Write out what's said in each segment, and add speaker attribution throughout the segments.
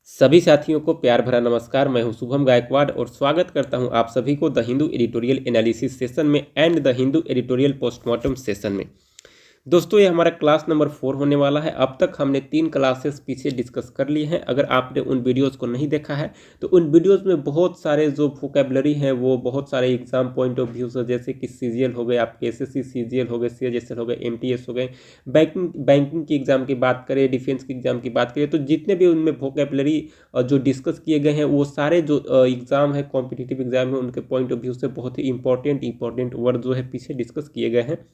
Speaker 1: सभी साथियों को प्यार भरा नमस्कार। मैं हूं शुभम गायकवाड और स्वागत करता हूं आप सभी को the Hindu editorial analysis session में and the Hindu editorial postmortem session में। दोस्तों, ये हमारा क्लास नंबर 4 होने वाला है। अब तक हमने 3 क्लासेस पीछे डिस्कस कर लिए हैं। अगर आपने उन वीडियोस को नहीं देखा है तो उन वीडियोस में बहुत सारे जो वोकैबुलरी हैं वो बहुत सारे एग्जाम पॉइंट ऑफ व्यू से, जैसे कि सीजीएल हो गए, आपके एसएससी सीजीएल हो गए, सीएचएसएल हो गए, एमटीएस हो गए, बैंकिंग की एग्जाम की बात करें, डिफेंस की एग्जाम की बात करें, तो जितने भी उनमें वोकैबुलरी जो डिस्कस किए गए हैं वो सारे जो एग्जाम है, कॉम्पिटिटिव एग्जाम है, उनके पॉइंट ऑफ व्यू से बहुत ही इंपॉर्टेंट वर्ड जो है पीछे डिस्कस किए गए हैं।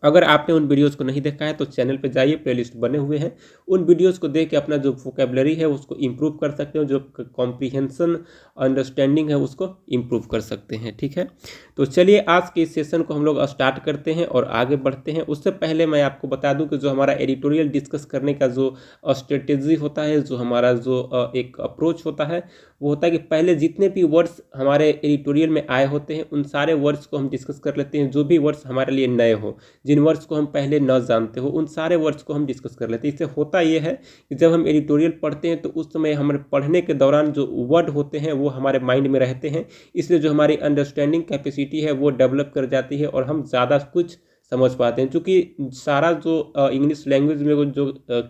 Speaker 1: अगर आपने उन वीडियोस को नहीं देखा है तो चैनल पे जाइए, प्लेलिस्ट बने हुए हैं। उन वीडियोस को देख के अपना जो वोकैबुलरी है उसको इम्प्रूव कर सकते हो, जो कॉम्प्रिहेंशन अंडरस्टैंडिंग है उसको इम्प्रूव कर सकते हैं। ठीक है, तो चलिए आज के इस सेशन को हम लोग स्टार्ट करते हैं और आगे बढ़ते हैं। उससे पहले मैं आपको बता दूं कि जो हमारा एडिटोरियल डिस्कस करने का जो स्ट्रेटेजी होता है, जो हमारा जो एक अप्रोच होता है, वो होता है कि पहले जितने भी वर्ड्स हमारे एडिटोरियल में आए होते हैं उन सारे वर्ड्स को हम डिस्कस कर लेते हैं। जो भी वर्ड्स हमारे लिए नए हो, जिन वर्ड्स को हम पहले न जानते हो, उन सारे वर्ड्स को हम डिस्कस कर लेते हैं। इससे होता यह है कि जब हम एडिटोरियल पढ़ते हैं तो उस समय हमारे पढ़ने के दौरान जो वर्ड होते हैं वो हमारे माइंड में रहते हैं, इसलिए जो हमारी अंडरस्टैंडिंग कैपेसिटी है वो डेवलप कर जाती है और हम ज़्यादा कुछ समझ पाते हैं। क्योंकि सारा जो इंग्लिश लैंग्वेज में वो जो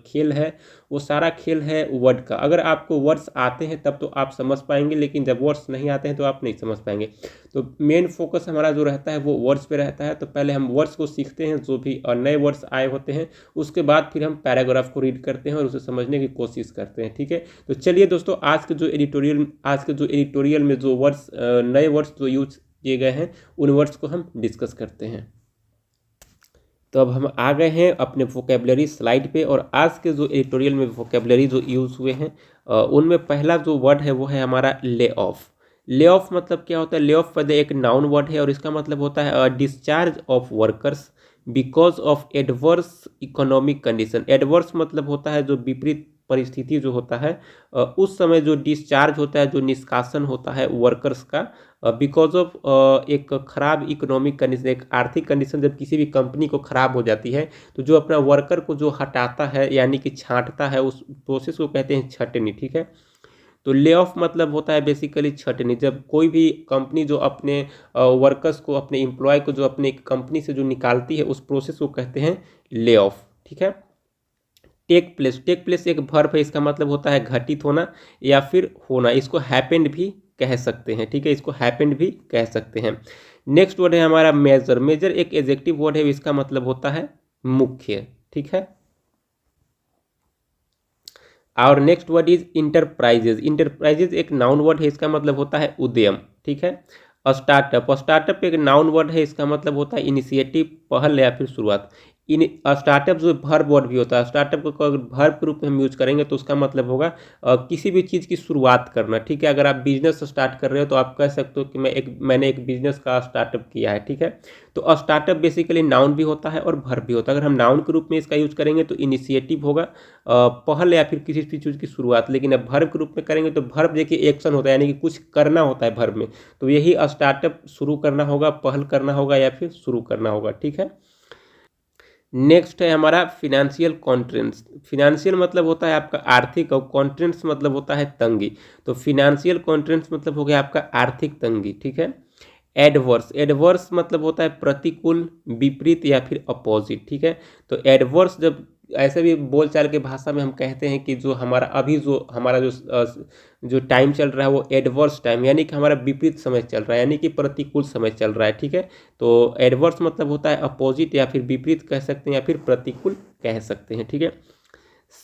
Speaker 1: खेल है वो सारा खेल है वर्ड का। अगर आपको वर्ड्स आते हैं तब तो आप समझ पाएंगे, लेकिन जब वर्ड्स नहीं आते हैं तो आप नहीं समझ पाएंगे। तो मेन फोकस हमारा जो रहता है वो वर्ड्स पे रहता है। तो पहले हम वर्ड्स को सीखते हैं, जो भी नए वर्ड्स आए होते हैं, उसके बाद फिर हम पैराग्राफ को रीड करते हैं और उसे समझने की कोशिश करते हैं। ठीक है, तो चलिए दोस्तों, आज के जो एडिटोरियल में जो वर्ड्स नए वर्ड्स जो यूज किए गए हैं उन वर्ड्स को हम डिस्कस करते हैं। तो अब हम आ गए हैं अपने वोकैबुलरी स्लाइड पे और आज के जो एडिटोरियल में वोकैबुलरी जो यूज़ हुए हैं उनमें पहला जो वर्ड है वो है हमारा ले ऑफ। ले ऑफ मतलब क्या होता है? ले ऑफ पहले एक नाउन वर्ड है और इसका मतलब होता है discharge of workers because of adverse economic condition. Adverse मतलब होता है जो विपरीत परिस्थिति जो होता है, उस समय जो डिस्चार्ज होता है, जो निष्कासन होता है वर्कर्स का, बिकॉज ऑफ एक खराब इकोनॉमिक कंडीशन, एक आर्थिक कंडीशन। जब किसी भी कंपनी को खराब हो जाती है तो जो अपना वर्कर को जो हटाता है यानी कि छांटता है, उस प्रोसेस को कहते हैं छटनी। ठीक है, तो ले ऑफ मतलब होता है बेसिकली छटनी। जब कोई भी कंपनी जो अपने वर्कर्स को, अपने एम्प्लॉय को जो अपने कंपनी से जो निकालती है, उस प्रोसेस को कहते हैं ले ऑफ। ठीक है, टेक प्लेस एक वर्ब है, इसका मतलब होता है घटित होना या फिर होना। इसको हैपेंड भी कह सकते हैं। ठीक है, इसको हैपेंड भी कह सकते हैं। नेक्स्ट वर्ड है हमारा मेजर। मेजर एक एडजेक्टिव वर्ड है, इसका मतलब होता है मुख्य। ठीक है, और next word is enterprises. Enterprises एक नाउन वर्ड है, इसका मतलब होता है उद्यम। ठीक है, स्टार्टअप एक नाउन वर्ड है, इसका मतलब होता है इनिशिएटिव, पहल या फिर शुरुआत। इन स्टार्टअप जो वर्ब वर्ड भी होता है, स्टार्टअप को अगर वर्ब के रूप में हम यूज करेंगे तो उसका मतलब होगा किसी भी चीज़ की शुरुआत करना। ठीक है, अगर आप बिजनेस स्टार्ट कर रहे हो तो आप कह सकते हो कि मैंने एक बिजनेस का स्टार्टअप किया है। ठीक है, तो स्टार्टअप बेसिकली नाउन भी होता है और वर्ब भी होता है। अगर हम नाउन के रूप में इसका यूज करेंगे तो इनिशिएटिव होगा, पहल या फिर किसी भी चीज़ की शुरुआत। लेकिन अब वर्ब के रूप में करेंगे तो वर्ब देखिए एक्शन होता है, यानी कि कुछ करना होता है वर्ब में। तो यही स्टार्टअप शुरू करना होगा, पहल करना होगा या फिर शुरू करना होगा। ठीक है, नेक्स्ट है हमारा फिनेंशियल कॉन्ट्रेंस। फिनेंशियल मतलब होता है आपका आर्थिक और कॉन्ट्रेंस मतलब होता है तंगी। तो फिनेंशियल कॉन्ट्रेंस मतलब हो गया आपका आर्थिक तंगी। ठीक है, एडवर्स। एडवर्स मतलब होता है प्रतिकूल, विपरीत या फिर अपोजिट। ठीक है, तो एडवर्स जब ऐसे भी बोलचाल के भाषा में हम कहते हैं कि जो हमारा अभी जो हमारा जो टाइम चल रहा है वो एडवर्स टाइम, यानी कि हमारा विपरीत समय चल रहा है, यानी कि प्रतिकूल समय चल रहा है। ठीक है, तो एडवर्स मतलब होता है अपोजिट या फिर विपरीत कह सकते हैं या फिर प्रतिकूल कह सकते हैं। ठीक है,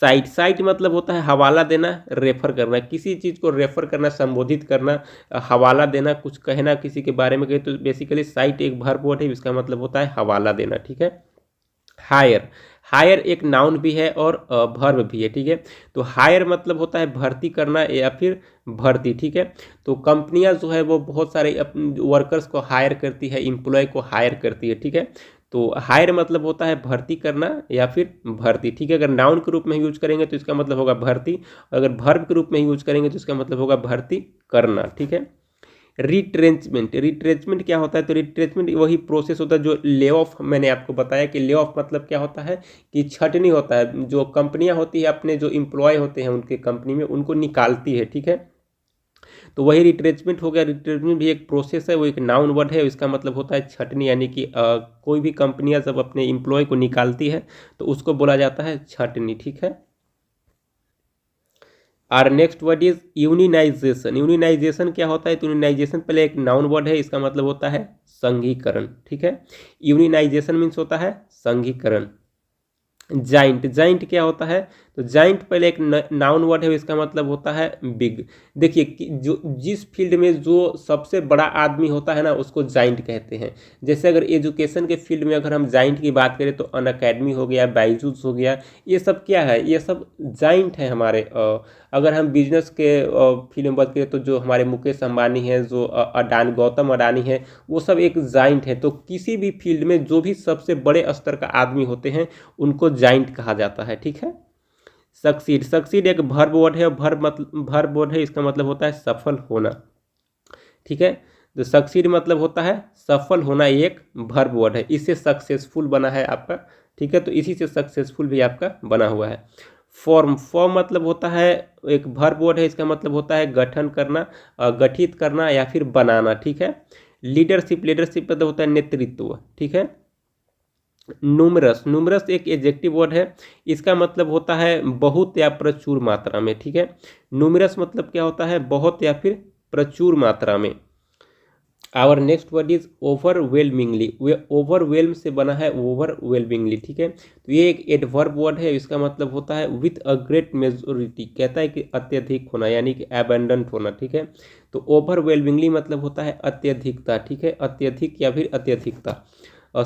Speaker 1: साइट मतलब होता है हवाला देना, रेफर करना, किसी चीज़ को रेफर करना, संबोधित करना, हवाला देना, कुछ कहना किसी के बारे में कहे तो बेसिकली साइट एक वर्ब वर्ड है, इसका मतलब होता है हवाला देना। ठीक है, हायर एक नाउन भी है और वर्ब भी है। ठीक है, तो हायर मतलब होता है भर्ती करना या फिर भर्ती। ठीक है, तो कंपनियां जो है वो बहुत सारे वर्कर्स को हायर करती है, एम्प्लॉय को हायर करती है। ठीक है, तो हायर मतलब होता है भर्ती करना या फिर भर्ती। ठीक है, अगर नाउन के रूप में यूज करेंगे तो इसका मतलब होगा भर्ती, अगर वर्ब के रूप में यूज करेंगे तो इसका मतलब होगा भर्ती करना। ठीक है, रिट्रेंचमेंट, रिट्रेंचमेंट क्या होता है? तो रिट्रेंचमेंट वही प्रोसेस होता है जो ले ऑफ, मैंने आपको बताया कि ले ऑफ मतलब क्या होता है कि छटनी होता है, जो कंपनियां होती है अपने जो एम्प्लॉय होते हैं उनके कंपनी में उनको निकालती है, ठीक है। तो वही रिट्रेंचमेंट हो गया। रिट्रेंचमेंट भी एक प्रोसेस है, वो एक नाउन वर्ड है, इसका मतलब होता है छटनी, यानी कि कोई भी कंपनियां जब अपने एम्प्लॉय को निकालती है तो उसको बोला जाता है छटनी, ठीक है। और नेक्स्ट वर्ड इज यूनिनाइजेशन। यूनिनाइजेशन क्या होता है? तो यूनिनाइजेशन पहले एक नाउन वर्ड है, इसका मतलब होता है संघीकरण, ठीक है। यूनिनाइजेशन मीन्स होता है संघीकरण। जाइंट, जाइंट क्या होता है? तो जाइंट पहले एक नाउन वर्ड है, इसका मतलब होता है बिग। देखिए जो जिस फील्ड में जो सबसे बड़ा आदमी होता है ना उसको जाइंट कहते हैं। जैसे अगर एजुकेशन के फील्ड में अगर हम जाइंट की बात करें तो अनअकैडमी हो गया, बायजूस हो गया, ये सब क्या है? ये सब जाइंट है हमारे। अगर हम बिजनेस के फील्ड में बात करें तो जो हमारे मुकेश अंबानी है, जो अडानी, गौतम अडानी है, वो सब एक जाइंट है। तो किसी भी फील्ड में जो भी सबसे बड़े स्तर का आदमी होते हैं उनको जाइंट कहा जाता है, ठीक है। सक्सीड, सक्सीड एक वर्ब वर्ड है, वर्ब वर्ड है, इसका मतलब होता है सफल होना, ठीक है। तो सक्सीड मतलब होता है सफल होना, एक वर्ब वर्ड है, इससे सक्सेसफुल बना है आपका, ठीक है। तो इसी से सक्सेसफुल भी आपका बना हुआ है। फॉर्म, फॉर्म मतलब होता है एक वर्ब वर्ड है, इसका मतलब होता है गठन करना, गठित करना या फिर बनाना, ठीक है। लीडरशिप, लीडरशिप मतलब होता है नेतृत्व, ठीक है। न्यूमरस, न्यूमरस एक एडजेक्टिव वर्ड है, इसका मतलब होता है बहुत या प्रचुर मात्रा में, ठीक है। न्यूमरस मतलब क्या होता है? बहुत या फिर प्रचुर मात्रा में। Our next word is overwhelmingly, वे ओवरवेल्म से बना है ओवरवेलमिंगली, ठीक है। तो ये एक एडवर्ब वर्ड है, इसका मतलब होता है विथ अ ग्रेट मेजोरिटी, कहता है कि अत्यधिक होना यानी कि एबंडेंट होना, ठीक है। तो ओवरवेलमिंगली मतलब होता है अत्यधिकता, ठीक है, अत्यधिक या फिर अत्यधिकता। और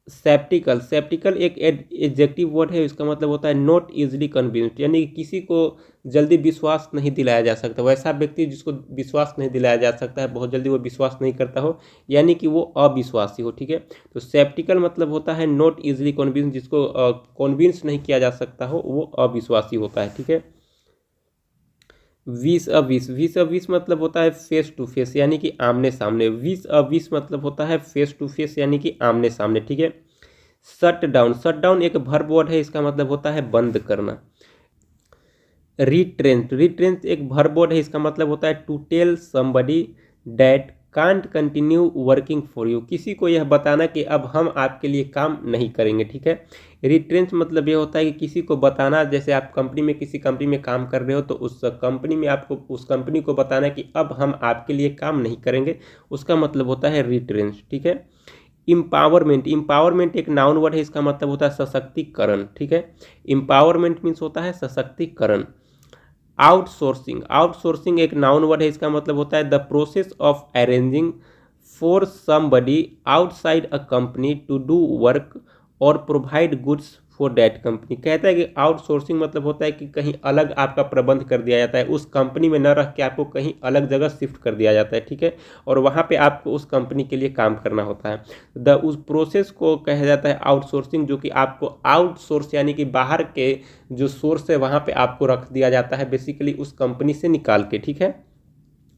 Speaker 1: सेप्टिकल, सेप्टिकल एक एडजेक्टिव वर्ड है, इसका मतलब होता है नॉट इजीली कन्विंस्ड, यानी कि किसी को जल्दी विश्वास नहीं दिलाया जा सकता। वैसा व्यक्ति जिसको विश्वास नहीं दिलाया जा सकता है, बहुत जल्दी वो विश्वास नहीं करता हो, यानी कि वो अविश्वासी हो, ठीक है। तो सेप्टिकल मतलब होता है नॉट इजीली कन्विंस, जिसको कन्विंस नहीं किया जा सकता हो वो अविश्वासी होता है, ठीक है। विस अविस, विस अविस मतलब होता है फेस टू फेस, यानी कि आमने सामने। विस अविस मतलब होता है फेस टू फेस यानी कि आमने सामने, ठीक है। शट डाउन, शट डाउन एक वर्ब वर्ड है, इसका मतलब होता है बंद करना। रिट्रेंच, रिट्रेंच एक वर्ब वर्ड है, इसका मतलब होता है to tell somebody that can't continue working for you, किसी को यह बताना कि अब हम आपके लिए काम नहीं करेंगे, ठीक है। रिट्रेंच मतलब ये होता है कि किसी को बताना, जैसे आप कंपनी में किसी कंपनी में काम कर रहे हो तो उस कंपनी में आपको उस कंपनी को बताना कि अब हम आपके लिए काम नहीं करेंगे, उसका मतलब होता है रिट्रेंच, ठीक है। इम्पावरमेंट, इम्पावरमेंट एक नाउन वर्ड है, इसका मतलब होता है सशक्तिकरण, ठीक है। इम्पावरमेंट मीन्स होता है सशक्तिकरण। आउटसोर्सिंग, आउटसोर्सिंग एक नाउन वर्ड है, इसका मतलब होता है the process of arranging for somebody outside a company to do work or provide goods for that company. कहता है कि आउटसोर्सिंग मतलब होता है कि कहीं अलग आपका प्रबंध कर दिया जाता है, उस कंपनी में न रह के आपको कहीं अलग जगह शिफ्ट कर दिया जाता है, ठीक है। और वहाँ पे आपको उस कंपनी के लिए काम करना होता है। उस प्रोसेस को कहा जाता है आउटसोर्सिंग, जो कि आपको आउटसोर्स यानी कि बाहर के जो सोर्स है वहाँ पे आपको रख दिया जाता है, बेसिकली उस कंपनी से निकाल के, ठीक है।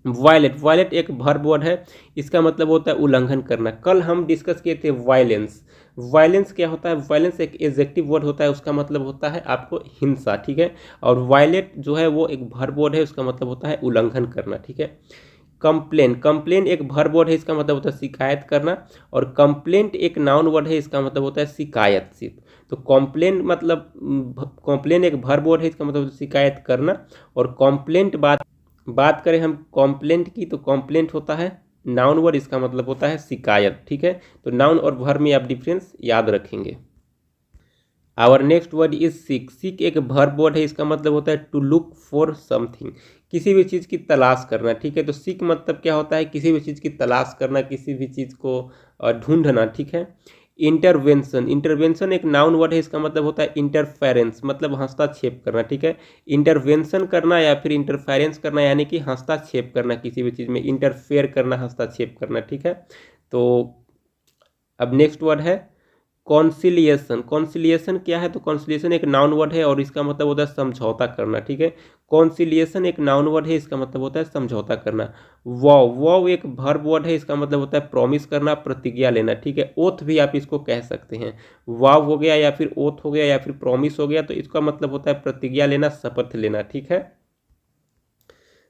Speaker 1: वायलेट, वायलेट एक वर्ब वर्ड है, इसका मतलब होता है उल्लंघन करना। कल हम डिस्कस किए थे वायलेंस, वायलेंस क्या होता है? वायलेंस एक एडजेक्टिव वर्ड होता है, उसका मतलब होता है आपको हिंसा, ठीक है। और वायलेट जो है वो एक वर्ब वर्ड है, उसका मतलब होता है उल्लंघन करना, ठीक है। कंप्लेन, कंप्लेन एक वर्ब वर्ड है, इसका मतलब होता है शिकायत करना। और कंप्लेंट एक नाउन वर्ड है, इसका मतलब होता है शिकायत सिर्फ। तो कंप्लेन मतलब कंप्लेन एक वर्ब वर्ड है, इसका मतलब शिकायत करना। और कंप्लेंट बात करें हम कंप्लेंट की, तो कंप्लेंट होता है नाउन वर्ड, इसका मतलब होता है शिकायत, ठीक है। तो नाउन और वर्ब में आप डिफरेंस याद रखेंगे। Our next word is seek, seek एक वर्ब वर्ड है, इसका मतलब होता है टू लुक फॉर समथिंग, किसी भी चीज़ की तलाश करना, ठीक है। तो सीक मतलब क्या होता है? किसी भी चीज़ की तलाश करना, किसी भी चीज़ को ढूंढना, ठीक है। इंटरवेंशन, इंटरवेंशन एक नाउन वर्ड है, इसका मतलब होता है इंटरफेरेंस, मतलब हस्तक्षेप करना, ठीक है। इंटरवेंशन करना या फिर इंटरफेरेंस करना यानी कि हस्तक्षेप करना, किसी भी चीज़ में इंटरफेयर करना, हस्तक्षेप करना, ठीक है। तो अब नेक्स्ट वर्ड है कॉन्सिलिएशन, कॉन्सिलिएशन क्या है? तो कॉन्सिलिएशन एक नाउन वर्ड है और इसका मतलब होता है समझौता करना, ठीक है। कॉन्सिलिएशन एक नाउन वर्ड है, इसका मतलब होता है समझौता करना। वाव, वाव एक वर्ब वर्ड है, इसका मतलब होता है प्रॉमिस करना, प्रतिज्ञा लेना, ठीक है। ओथ भी आप इसको कह सकते हैं। वाव हो गया या फिर ओथ हो गया या फिर प्रॉमिस हो गया, तो इसका मतलब होता है प्रतिज्ञा लेना, शपथ लेना, ठीक है।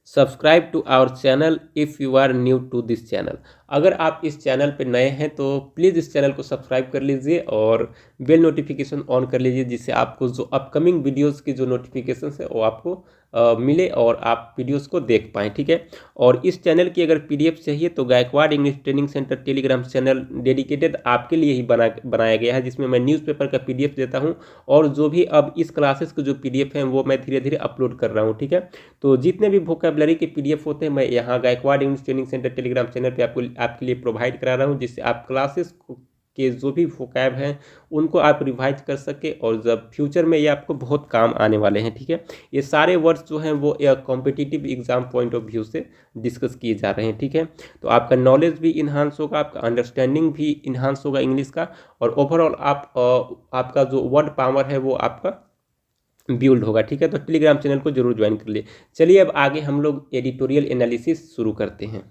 Speaker 1: Subscribe to our channel if you are new to this channel. अगर आप इस चैनल पर नए हैं तो प्लीज़ इस चैनल को सब्सक्राइब कर लीजिए और बेल नोटिफिकेशन ऑन कर लीजिए, जिससे आपको जो अपकमिंग वीडियोस की जो नोटिफिकेशन है वो आपको मिले और आप वीडियोस को देख पाएँ, ठीक है। और इस चैनल की अगर पीडीएफ चाहिए तो Gaikwad English training centre Telegram channel dedicated आपके लिए ही बनाया गया है, जिसमें मैं न्यूज़पेपर का पीडीएफ देता हूँ और जो भी अब इस क्लासेस के जो पीडीएफ हैं वो मैं धीरे धीरे अपलोड कर रहा हूँ, ठीक है। तो जितने भी वोकैबुलरी के पीडीएफ होते हैं मैं यहाँ Gaikwad English training centre Telegram channel पे आपके लिए प्रोवाइड करा रहा हूँ, जिससे आप क्लासेस के जो भी वोकैब हैं उनको आप रिवाइज कर सके और जब फ्यूचर में ये आपको बहुत काम आने वाले हैं, ठीक है। ये सारे वर्ड्स जो हैं वो competitive exam point of view से डिस्कस किए जा रहे हैं, ठीक है। तो आपका नॉलेज भी इन्हांस होगा, आपका अंडरस्टैंडिंग भी इन्हांस होगा इंग्लिश का, और ओवरऑल आपका जो वर्ड पावर है वो आपका बिल्ड होगा, ठीक है। तो टेलीग्राम चैनल को जरूर ज्वाइन कर लिए। चलिए अब आगे हम लोग एडिटोरियल एनालिसिस शुरू करते हैं।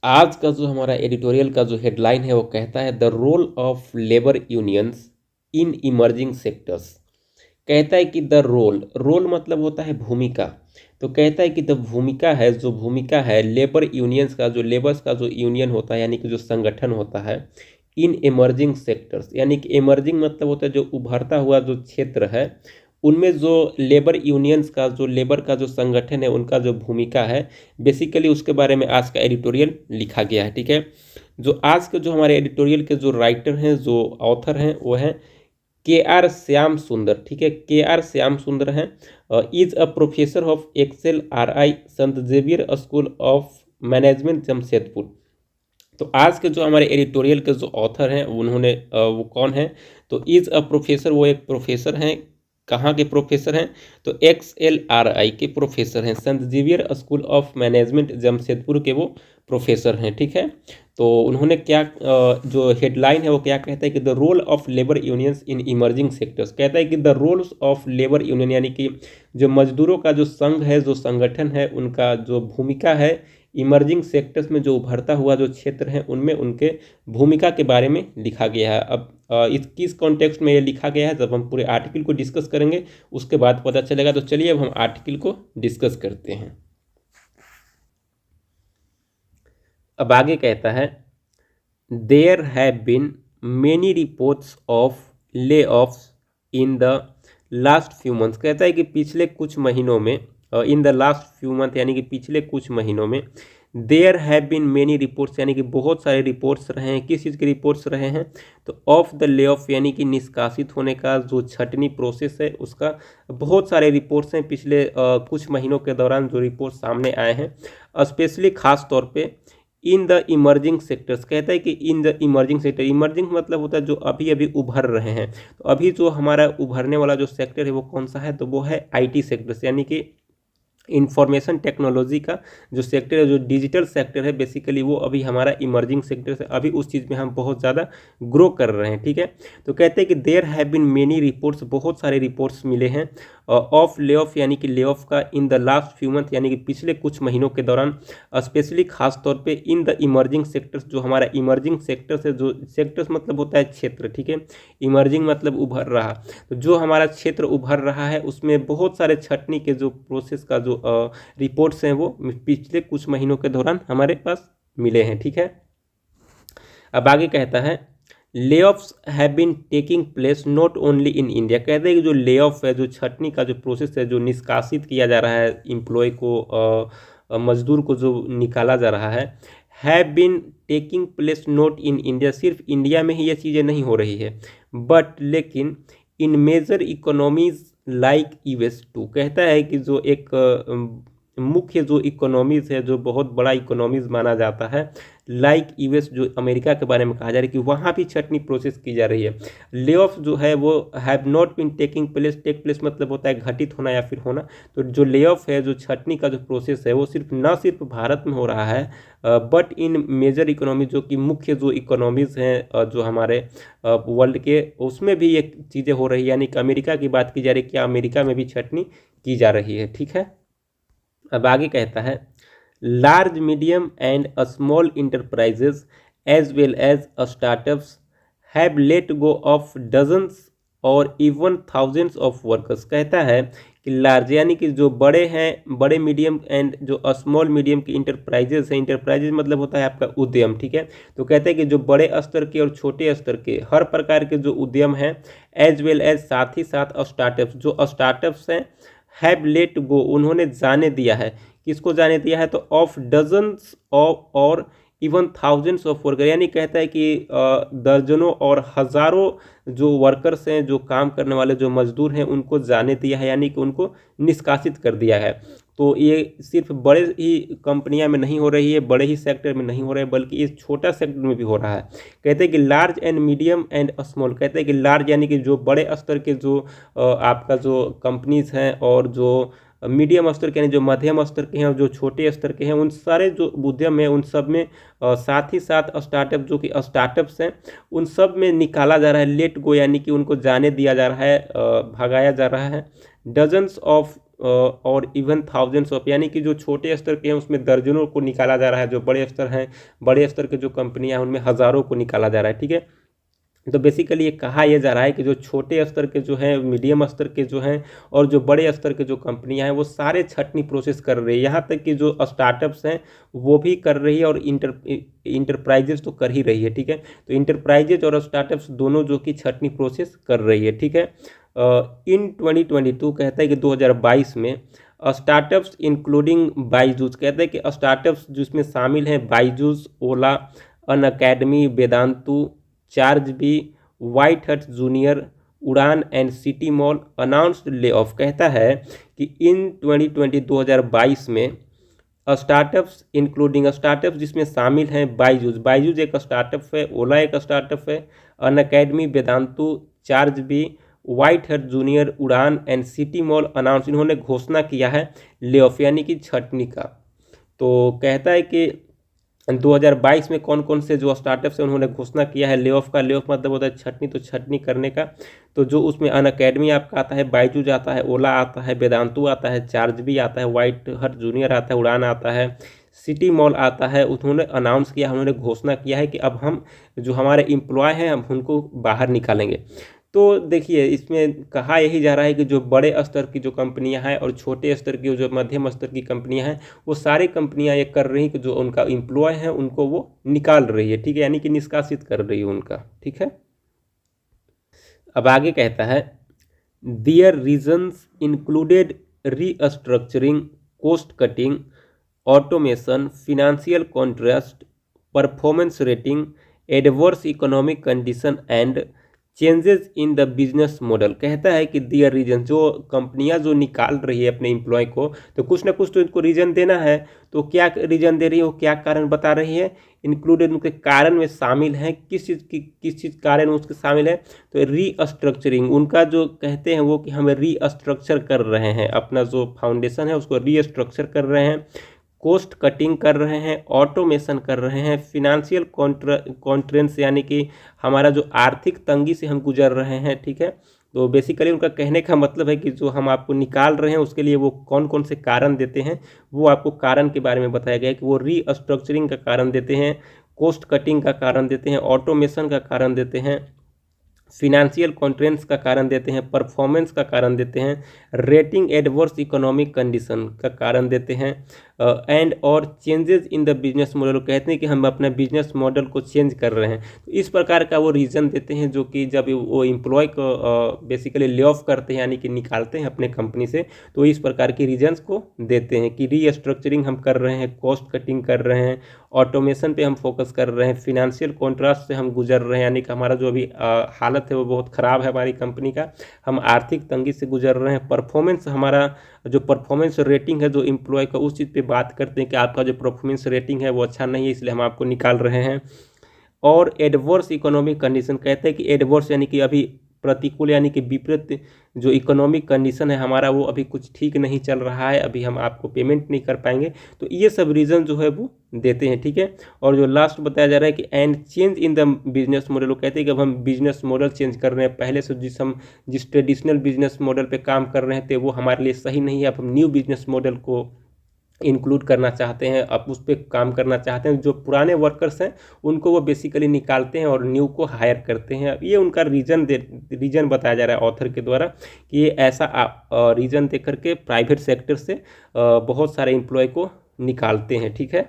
Speaker 1: आज का जो हमारा एडिटोरियल का जो हेडलाइन है वो कहता है the role of labour unions in emerging sectors. कहता है कि द रोल मतलब होता है भूमिका, तो कहता है कि द भूमिका है, जो भूमिका है लेबर यूनियंस का, जो लेबर्स का जो यूनियन होता है यानी कि जो संगठन होता है, इन इमर्जिंग सेक्टर्स, यानी कि इमर्जिंग मतलब होता है जो उभरता हुआ जो क्षेत्र है, उनमें जो लेबर यूनियंस का, जो लेबर का जो संगठन है उनका जो भूमिका है, बेसिकली उसके बारे में आज का एडिटोरियल लिखा गया है, ठीक है। जो आज के जो हमारे एडिटोरियल के जो राइटर हैं, जो ऑथर हैं, वो हैं KR श्याम सुंदर, ठीक है। KR श्याम सुंदर हैं, is a professor of XL RI संत Xavier school of management Jamshedpur. तो आज के जो हमारे एडिटोरियल के जो ऑथर हैं उन्होंने वो कौन है? तो इज अ प्रोफेसर, वो एक प्रोफेसर हैं। कहाँ के प्रोफेसर हैं? तो XLRI के प्रोफेसर हैं, संत Xavier school of management Jamshedpur के वो प्रोफेसर हैं, ठीक है। तो उन्होंने क्या जो हेडलाइन है वो क्या कहता है कि the role of labour unions in emerging sectors. कहता है कि the roles of labour union, यानी कि जो मजदूरों का जो संघ है, जो संगठन है, उनका जो भूमिका है इमर्जिंग सेक्टर्स में, जो उभरता हुआ जो क्षेत्र है उनमें उनके भूमिका के बारे में लिखा गया है। अब इस किस कॉन्टेक्स्ट में ये लिखा गया है, जब हम पूरे आर्टिकल को डिस्कस करेंगे उसके बाद पता चलेगा। तो चलिए अब हम आर्टिकल को डिस्कस करते हैं। अब आगे कहता है there have been many reports of layoffs in the last few months. कहता है कि पिछले कुछ महीनों में, in the last few month यानी कि पिछले कुछ महीनों में, there have been many reports यानी कि बहुत सारे रिपोर्ट्स रहे हैं। किस चीज़ के रिपोर्ट्स रहे हैं? तो ऑफ द ले ऑफ यानी कि निष्कासित होने का जो छटनी प्रोसेस है उसका बहुत सारे रिपोर्ट्स हैं पिछले कुछ महीनों के दौरान जो रिपोर्ट सामने आए हैं, स्पेशली खास तौर पे इन द इमर्जिंग सेक्टर्स। कहता है कि in the emerging sector, emerging मतलब होता है जो अभी अभी उभर रहे हैं। तो अभी जो हमारा उभरने वाला जो सेक्टर है वो कौन सा है? तो वो है IT सेक्टर्स, यानी कि इंफॉर्मेशन टेक्नोलॉजी का जो सेक्टर है, जो डिजिटल सेक्टर है, बेसिकली वो अभी हमारा इमर्जिंग सेक्टर से, अभी उस चीज़ में हम बहुत ज़्यादा ग्रो कर रहे हैं, ठीक है। तो कहते हैं कि there have been many reports, बहुत सारे रिपोर्ट्स मिले हैं ऑफ ले ऑफ यानी कि ले ऑफ का, इन द लास्ट फ्यू मंथ यानी कि पिछले कुछ महीनों के दौरान, स्पेशली खास तौर पे इन द इमर्जिंग सेक्टर्स, जो हमारा इमर्जिंग सेक्टर्स है, जो सेक्टर्स मतलब होता है क्षेत्र, ठीक है। इमर्जिंग मतलब उभर रहा, तो जो हमारा क्षेत्र उभर रहा है उसमें बहुत सारे छटनी के जो प्रोसेस का जो रिपोर्ट्स हैं वो पिछले कुछ महीनों के दौरान हमारे पास मिले हैं, ठीक है। अब आगे कहता है layoffs have been taking place not only in India. कहते हैं कि जो लेऑफ है, जो छटनी का जो प्रोसेस है, जो निष्कासित किया जा रहा है एम्प्लॉय को, मजदूर को जो निकाला जा रहा है, have been taking place not in India, सिर्फ इंडिया में ही ये चीज़ें नहीं हो रही है, बट लेकिन इन मेजर इकोनॉमीज लाइक US2। कहता है कि जो एक मुख्य जो इकोनॉमीज़ है, जो बहुत बड़ा इकोनॉमीज़ माना जाता है, लाइक यूएस, जो अमेरिका के बारे में कहा जा रहा है कि वहाँ भी छटनी प्रोसेस की जा रही है। ले ऑफ जो है वो have not been taking place, take place मतलब होता है घटित होना या फिर होना। तो जो ले ऑफ है, जो छटनी का जो प्रोसेस है, वो न सिर्फ भारत में हो रहा है बट इन मेजर इकोनॉमी, जो कि मुख्य जो इकोनॉमीज़ हैं जो हमारे वर्ल्ड के, उसमें भी ये चीज़ें हो रही है। यानी कि अमेरिका की बात की जा रही है, क्या अमेरिका में भी छटनी की जा रही है। ठीक है, अब आगे कहता है large medium and small enterprises as well as startups have let go of dozens और इवन थाउजेंड्स ऑफ वर्कर्स। कहता है कि लार्ज यानी कि जो बड़े हैं, बड़े मीडियम एंड जो स्मॉल मीडियम की इंटरप्राइजेज हैं, इंटरप्राइजेज मतलब होता है आपका उद्यम। ठीक है, तो कहते हैं कि जो बड़े स्तर के और छोटे स्तर के हर प्रकार के जो उद्यम हैं, एज वेल एज साथ ही साथ स्टार्टअप्स, जो स्टार्टअप्स हैं, हैव लेट गो उन्होंने जाने दिया है। किसको जाने दिया है? तो ऑफ डजन्स ऑफ और इवन थाउजेंड्स ऑफ वर्कर, यानी कहता है कि दर्जनों और हज़ारों जो वर्कर्स हैं, जो काम करने वाले जो मजदूर हैं, उनको जाने दिया है, यानी कि उनको निष्कासित कर दिया है। तो ये सिर्फ बड़े ही कंपनियां में नहीं हो रही है, बड़े ही सेक्टर में नहीं हो रहा है, बल्कि इस छोटा सेक्टर में भी हो रहा है। कहते हैं कि large and medium and small, कहते हैं कि लार्ज यानी कि जो बड़े स्तर के जो आपका जो कंपनीज हैं, और जो मीडियम स्तर के यानी जो मध्यम स्तर के हैं, और जो छोटे स्तर के हैं, उन सारे जो उद्यम हैं, उन सब में साथ ही साथ स्टार्टअप, जो कि स्टार्टअप्स हैं, उन सब में निकाला जा रहा है लेट गो, यानी कि उनको जाने दिया जा रहा है, भगाया जा रहा है। डजन्स ऑफ और इवन थाउजेंड्स ऑफ, यानी कि जो छोटे स्तर के हैं उसमें दर्जनों को निकाला जा रहा है, जो बड़े स्तर हैं, बड़े स्तर के जो कंपनियां हैं, उनमें हज़ारों को निकाला जा रहा है। ठीक है, तो बेसिकली ये कहा यह जा रहा है कि जो छोटे स्तर के जो हैं, मीडियम स्तर के जो हैं, और जो बड़े स्तर के जो कंपनियां हैं, वो सारे छटनी प्रोसेस कर रही है। यहाँ तक कि जो स्टार्टअप्स हैं वो भी कर रही है, और इंटरप्राइजेज तो कर ही रही है। ठीक है, तो इंटरप्राइजेज और स्टार्टअप्स दोनों जो कि छटनी प्रोसेस कर रही है। ठीक है, इन 2022 कहता है कि 2022 में स्टार्टअप्स इंक्लूडिंग बायजूस, कहते हैं कि स्टार्टअप्स जिसमें शामिल हैं Byju's, Ola, Unacademy, Vedantu, Chargebee, white हट Junior, Udaan and City Mall announced layoff. कहता है कि इन 2022 में स्टार्टअप्स इंक्लूडिंग, स्टार्टअप्स जिसमें शामिल हैं बायजूस, बायजूस एक स्टार्टअप है, ओला एक स्टार्टअप है, Unacademy, Vedantu, Chargebee, white हट Junior, Udaan and City Mall announce, इन्होंने घोषणा किया है ले ऑफ यानी कि छटनी का। तो कहता है कि 2022 में कौन कौन से जो स्टार्टअप्स हैं उन्होंने घोषणा किया है ले ऑफ का। ले ऑफ मतलब होता है छटनी, तो छटनी करने का। तो जो उसमें अनअकैडमी आपका आता है, बायजूस आता है, ओला आता है, वेदांतु आता है, चार्ज भी आता है, व्हाइट हट जूनियर आता है, उड़ान आता है, सिटी मॉल आता है, उन्होंने अनाउंस किया, उन्होंने घोषणा किया है कि अब हम जो हमारे एम्प्लॉय हैं हम उनको बाहर निकालेंगे। तो देखिए, इसमें कहा यही जा रहा है कि जो बड़े स्तर की जो कंपनियां हैं और छोटे स्तर की जो मध्यम स्तर की कंपनियां हैं, वो सारी कंपनियां ये कर रही हैं कि जो उनका एम्प्लॉय है उनको वो निकाल रही है। ठीक है, यानी कि निष्कासित कर रही है उनका। ठीक है, अब आगे कहता है their reasons included restructuring, cost cutting, automation, financial contrast, performance rating, adverse economic condition and changes in the business model. कहता है कि दियर रीजन, जो कंपनियां जो निकाल रही है अपने एम्प्लॉय को, तो कुछ ना कुछ तो इनको रीजन देना है। तो क्या रीजन दे रही है, वो क्या कारण बता रही है? इंक्लूडेड उनके कारण में शामिल है, किस चीज़ कारण उसके शामिल है? तो रीस्ट्रक्चरिंग, उनका जो कहते हैं वो कि हम रीस्ट्रक्चर कर रहे हैं, अपना जो फाउंडेशन है उसको रीस्ट्रक्चर कर रहे हैं, कॉस्ट कटिंग कर रहे हैं, ऑटोमेशन कर रहे हैं, फिनेंशियल कॉन्ट्रेंस यानी कि हमारा जो आर्थिक तंगी से हम गुजर रहे हैं। ठीक है, तो बेसिकली उनका कहने का मतलब है कि जो हम आपको निकाल रहे हैं उसके लिए वो कौन कौन से कारण देते हैं, वो आपको कारण के बारे में बताया गया है कि वो रीस्ट्रक्चरिंग का कारण देते हैं, कॉस्ट कटिंग का कारण देते हैं, ऑटोमेशन का कारण देते हैं, फिनेंशियल कॉन्ट्रेंस का कारण देते हैं, परफॉर्मेंस का कारण देते हैं, रेटिंग एडवर्स इकोनॉमिक कंडीशन का कारण देते हैं, एंड और changes in the business model, कहते हैं कि हम अपना बिजनेस मॉडल को चेंज कर रहे हैं। तो इस प्रकार का वो रीज़न देते हैं, जो कि जब वो एम्प्लॉय को बेसिकली ले ऑफ करते हैं यानी कि निकालते हैं अपने कंपनी से, तो इस प्रकार की रीजन्स को देते हैं कि रीस्ट्रक्चरिंग हम कर रहे हैं, कॉस्ट कटिंग कर रहे हैं, ऑटोमेशन पे हम फोकस कर रहे हैं, फिनेंशियल कॉन्ट्रास्ट से हम गुजर रहे हैं, यानी कि हमारा जो अभी हालत हालत है वो बहुत ख़राब है हमारी कंपनी का, हम आर्थिक तंगी से गुजर रहे हैं। परफॉर्मेंस, हमारा जो परफॉर्मेंस रेटिंग है जो एम्प्लॉय का, उस चीज़ पे बात करते हैं कि आपका जो परफॉर्मेंस रेटिंग है वो अच्छा नहीं है, इसलिए हम आपको निकाल रहे हैं। और एडवर्स इकोनॉमिक कंडीशन, कहते हैं कि एडवर्स यानी कि अभी प्रतिकूल यानी कि विपरीत जो इकोनॉमिक कंडीशन है हमारा वो अभी कुछ ठीक नहीं चल रहा है, अभी हम आपको पेमेंट नहीं कर पाएंगे। तो ये सब रीज़न जो है वो देते हैं, ठीक है। और जो लास्ट बताया जा रहा है कि and change in the business model, वो कहते हैं कि अब हम बिजनेस मॉडल चेंज कर रहे हैं, पहले से जिस ट्रेडिशनल बिजनेस मॉडल पे काम कर रहे थे वो हमारे लिए सही नहीं है, अब हम न्यू बिजनेस मॉडल को इंक्लूड करना चाहते हैं, अब उस पर काम करना चाहते हैं। जो पुराने वर्कर्स हैं उनको वो बेसिकली निकालते हैं और न्यू को हायर करते हैं। ये उनका रीज़न बताया जा रहा है ऑथर के द्वारा कि ये ऐसा रीज़न दे करके प्राइवेट सेक्टर से बहुत सारे एम्प्लॉय को निकालते हैं, ठीक है।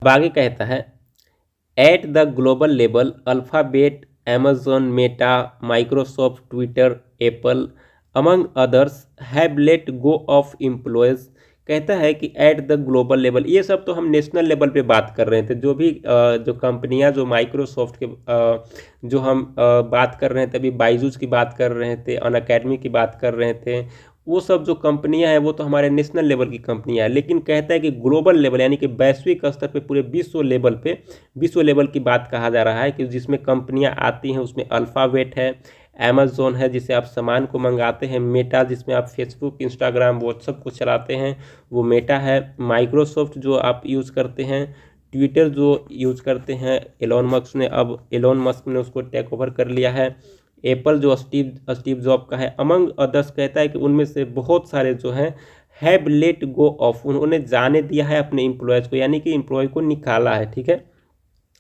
Speaker 1: अब आगे कहता है at the global level alphabet, Amazon, Meta, Microsoft, Twitter, Apple among others have let go of employees. कहता है कि एट द ग्लोबल लेवल, ये सब तो हम नेशनल लेवल पे बात कर रहे थे, जो भी जो कंपनियां, जो माइक्रोसॉफ्ट के जो हम बात कर रहे थे अभी, बाइजूस की बात कर रहे थे, अनअकैडमी की बात कर रहे थे, वो सब जो कंपनियां हैं वो तो हमारे नेशनल लेवल की कंपनियां हैं। लेकिन कहता है कि ग्लोबल लेवल यानी कि वैश्विक स्तर पे, पूरे विश्व लेवल की बात कहा जा रहा है कि जिसमें कंपनियां आती हैं उसमें अल्फ़ाबेट है, अमेज़ॉन है जिससे आप सामान को मंगाते हैं, मेटा जिसमें आप फेसबुक, इंस्टाग्राम, व्हाट्सअप को चलाते हैं वो मेटा है, माइक्रोसॉफ्ट जो आप यूज़ करते हैं, ट्विटर जो यूज़ करते हैं एलोन मस्क ने उसको टेक ओवर कर लिया है, एप्पल जो स्टीव जॉब का है, अमंग अदर्स कहता है कि उनमें से बहुत सारे जो हैं हैव लेट गो ऑफ, उन्होंने जाने दिया है अपने एम्प्लॉयज़ को, यानी कि एम्प्लॉय को निकाला है, ठीक है।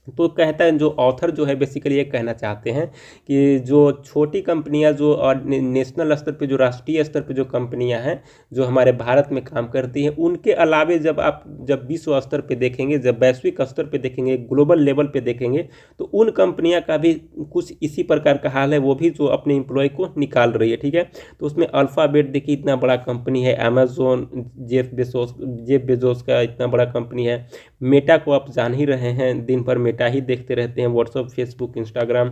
Speaker 1: तो कहता है, जो ऑथर जो है बेसिकली ये कहना चाहते हैं कि जो छोटी कंपनियां, जो और नेशनल स्तर पे, जो राष्ट्रीय स्तर पे जो कंपनियां हैं जो हमारे भारत में काम करती हैं, उनके अलावे जब विश्व स्तर पे देखेंगे, जब वैश्विक स्तर पे देखेंगे, ग्लोबल लेवल पे देखेंगे, तो उन कंपनियां का भी कुछ इसी प्रकार का हाल है, वो भी जो अपने एम्प्लॉय को निकाल रही है, ठीक है। तो उसमें अल्फ़ाबेट देखिए इतना बड़ा कंपनी है, अमेजोन, जेफ बेजोस का इतना बड़ा कंपनी है, मेटा को आप जान ही रहे हैं, दिन भर मेटा ही देखते रहते हैं, WhatsApp, Facebook, Instagram,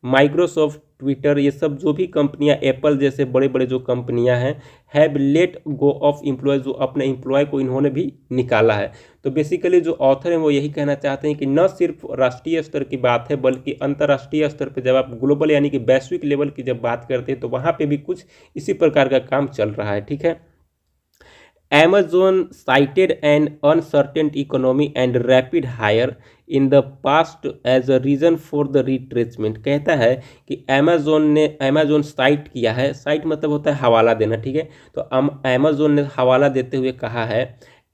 Speaker 1: Microsoft, Twitter, ये सब जो भी कंपनियां, एप्पल जैसे बड़े बड़े जो कंपनियां हैं, have let go of employees, जो अपने एम्प्लॉय को इन्होंने भी निकाला है। तो बेसिकली जो ऑथर हैं वो यही कहना चाहते हैं कि न सिर्फ राष्ट्रीय स्तर की बात है बल्कि अंतर्राष्ट्रीय स्तर पर जब आप ग्लोबल यानी कि वैश्विक लेवल की जब बात करते हैं तो वहाँ पर भी कुछ इसी प्रकार का काम चल रहा है, ठीक है। Amazon cited an uncertain economy and rapid hire in the past as a reason for the retrenchment। कहता है कि Amazon साइट किया है, साइट मतलब होता है हवाला देना, ठीक है। तो Amazon ने हवाला देते हुए कहा है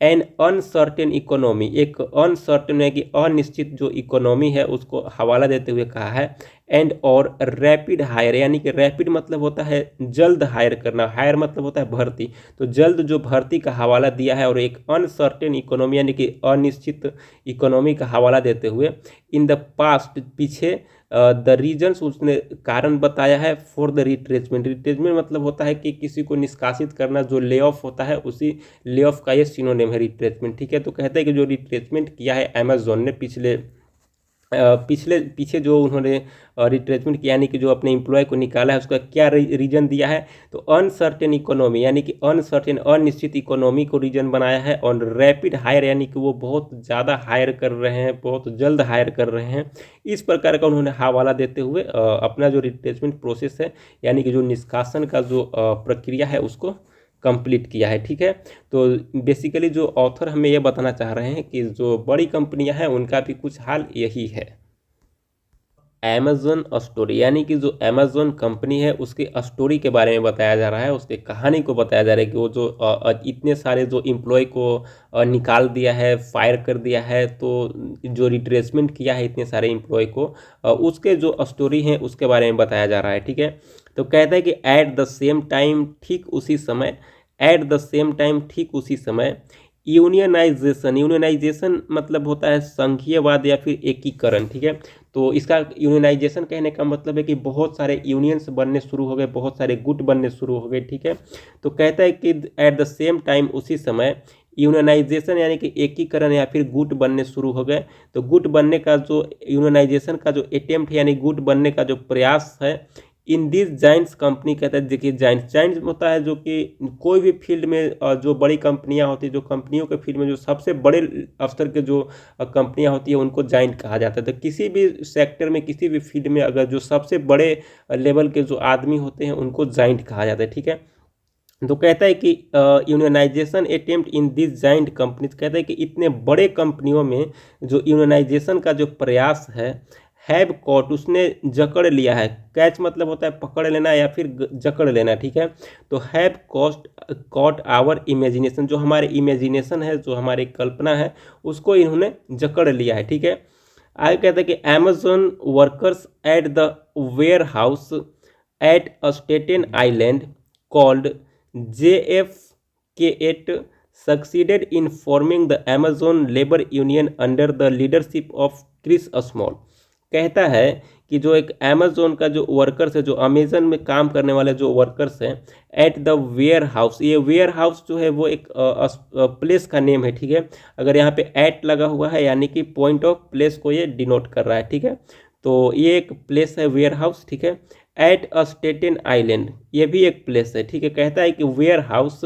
Speaker 1: एन अनसर्टेन इकोनॉमी, एक अनसर्टेन है कि अनिश्चित जो इकोनॉमी है उसको हवाला देते हुए कहा है, एंड और रैपिड हायर, यानी कि रैपिड मतलब होता है जल्द हायर करना, हायर मतलब होता है भर्ती, तो जल्द जो भर्ती का हवाला दिया है, और एक अनसर्टेन इकोनॉमी यानी कि अनिश्चित इकोनॉमी का हवाला देते हुए इन द पास्ट, पीछे द रीजन्स, उसने कारण बताया है फॉर द रिट्रेचमेंट मतलब होता है कि किसी को निष्कासित करना, जो ले ऑफ होता है उसी ले ऑफ का ये सिनोनिम है रिट्रेचमेंट, ठीक है। तो कहते हैं कि जो रिट्रेचमेंट किया है अमेजोन ने पीछे जो उन्होंने रिट्रेचमेंट किया यानी कि जो अपने एम्प्लॉय को निकाला है, उसका क्या रीजन दिया है, तो अनसर्टेन इकोनॉमी यानी कि अनसर्टेन अनिश्चित इकोनॉमी को रीजन बनाया है, और रैपिड हायर यानी कि वो बहुत ज़्यादा हायर कर रहे हैं, बहुत जल्द हायर कर रहे हैं, इस प्रकार का उन्होंने हवाला देते हुए अपना जो रिट्रेचमेंट प्रोसेस है यानी कि जो निष्कासन का जो प्रक्रिया है उसको कंप्लीट किया है, ठीक है। तो बेसिकली जो ऑथर हमें ये बताना चाह रहे हैं कि जो बड़ी कंपनियां हैं उनका भी कुछ हाल यही है। अमेज़न स्टोरी यानी कि जो अमेज़न कंपनी है उसके स्टोरी के बारे में बताया जा रहा है, उसके कहानी को बताया जा रहा है कि वो जो इतने सारे जो एम्प्लॉय को निकाल दिया है, फायर कर दिया है, तो जो रिट्रेसमेंट किया है इतने सारे एम्प्लॉय को, उसके जो स्टोरी है उसके बारे में बताया जा रहा है, ठीक है। तो कहता है कि एट द सेम टाइम ठीक उसी समय यूनियनाइजेशन मतलब होता है संघीयवाद या फिर एकीकरण, ठीक है। तो इसका यूनियनाइजेशन कहने का मतलब है कि बहुत सारे यूनियंस बनने शुरू हो गए, बहुत सारे गुट बनने शुरू हो गए, ठीक है। तो कहता है कि एट द सेम टाइम उसी समय यूनियनाइजेशन यानी कि एकीकरण या फिर गुट बनने शुरू हो गए। तो गुट बनने का जो यूनियनाइजेशन का जो अटेम्प्ट यानी गुट बनने का जो प्रयास है इन दिस जाइंट्स कंपनी कहता है। देखिए जाइंट्स होता है जो कि कोई भी फील्ड में जो बड़ी कंपनियां होती है, जो कंपनियों के फील्ड में जो सबसे बड़े स्तर के जो कंपनियां होती है उनको जाइंट कहा जाता है। तो किसी भी सेक्टर में किसी भी फील्ड में अगर जो सबसे बड़े लेवल के जो आदमी होते हैं उनको जाइंट कहा जाता है, ठीक है। तो कहता है कि unionisation attempt in this giant companies, कहता है कि इतने बड़े कंपनियों में जो यूनियनाइजेशन का जो प्रयास है हैव कॉट, उसने जकड़ लिया है। कैच मतलब होता है पकड़ लेना या फिर जकड़ लेना, ठीक है। तो हैव कॉट आवर इमेजिनेशन, जो हमारे इमेजिनेशन है, जो हमारी कल्पना है, उसको इन्होंने जकड़ लिया है, ठीक है। आगे कहते हैं कि Amazon workers at the warehouse at Staten Island called JFK8 succeeded in forming the Amazon Labor Union under the leadership of Chris Small. कहता है कि जो एक अमेजोन का जो वर्कर्स है, जो अमेजन में काम करने वाले जो वर्कर्स हैं, एट द वेयर हाउस, ये वेयर हाउस जो है वो एक प्लेस का नेम है, ठीक है। अगर यहाँ पे एट लगा हुआ है यानी कि पॉइंट ऑफ प्लेस को ये डिनोट कर रहा है, ठीक है। तो ये एक प्लेस है वेयर हाउस, ठीक है। एट स्टेटन आइलैंड, ये भी एक प्लेस है, ठीक है। कहता है कि वेयर हाउस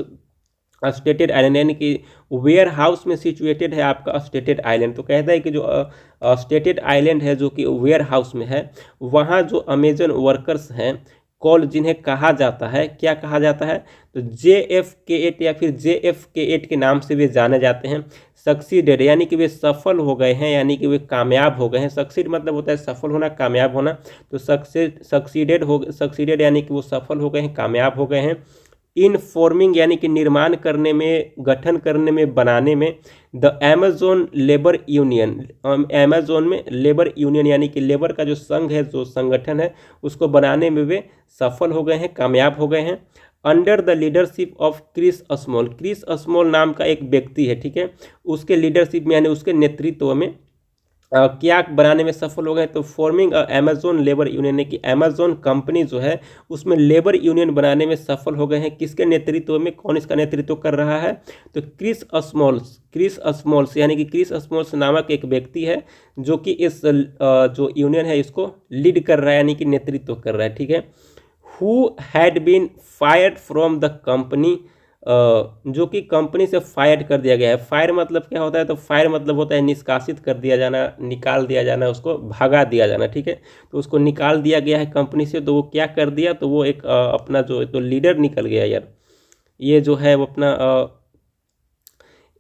Speaker 1: स्टेटेड आइलैंड यानी कि वेयर हाउस में सिचुएटेड है आपका स्टेटेड आइलैंड। तो कहता है कि जो स्टेटेड आइलैंड है जो कि वेयर हाउस में है, वहाँ जो अमेजन वर्कर्स हैं कॉल, जिन्हें कहा जाता है, क्या कहा जाता है, तो JFK8 या फिर JFK8 के नाम से वे जाने जाते हैं। सक्सीडेड यानी कि वे सफल हो गए हैं, यानी कि वे कामयाब हो गए हैं। सक्सीड मतलब होता है सफल होना, कामयाब होना। तो सक्सीडेड यानी कि वो सफल हो गए हैं, कामयाब हो गए हैं। इन फॉर्मिंग यानी कि निर्माण करने में, गठन करने में, बनाने में the Amazon labour union, Amazon में लेबर यूनियन यानी कि लेबर का जो संघ है, जो संगठन है, उसको बनाने में वे सफल हो गए हैं, कामयाब हो गए हैं। Under the leadership of Chris Small, Chris Small नाम का एक व्यक्ति है, ठीक है। उसके लीडरशिप में यानी उसके नेतृत्व में क्या बनाने में सफल हो गए, तो फॉर्मिंग अमेजोन लेबर यूनियन ने कि अमेजोन कंपनी जो है उसमें लेबर यूनियन बनाने में सफल हो गए हैं। किसके नेतृत्व में, कौन इसका नेतृत्व कर रहा है, तो क्रिस स्मॉल्स यानी कि क्रिस स्मॉल्स नामक एक व्यक्ति है जो कि इस जो यूनियन है इसको लीड कर रहा है, यानी कि नेतृत्व कर रहा है, ठीक है। Who had been fired from the company, जो कि कंपनी से फायर कर दिया गया है। फायर मतलब क्या होता है, तो फायर मतलब होता है निष्कासित कर दिया जाना, निकाल दिया जाना, उसको भगा दिया जाना, ठीक है। तो उसको निकाल दिया गया है कंपनी से। तो वो क्या कर दिया, तो वो एक अपना जो तो लीडर निकल गया यार, ये जो है वो अपना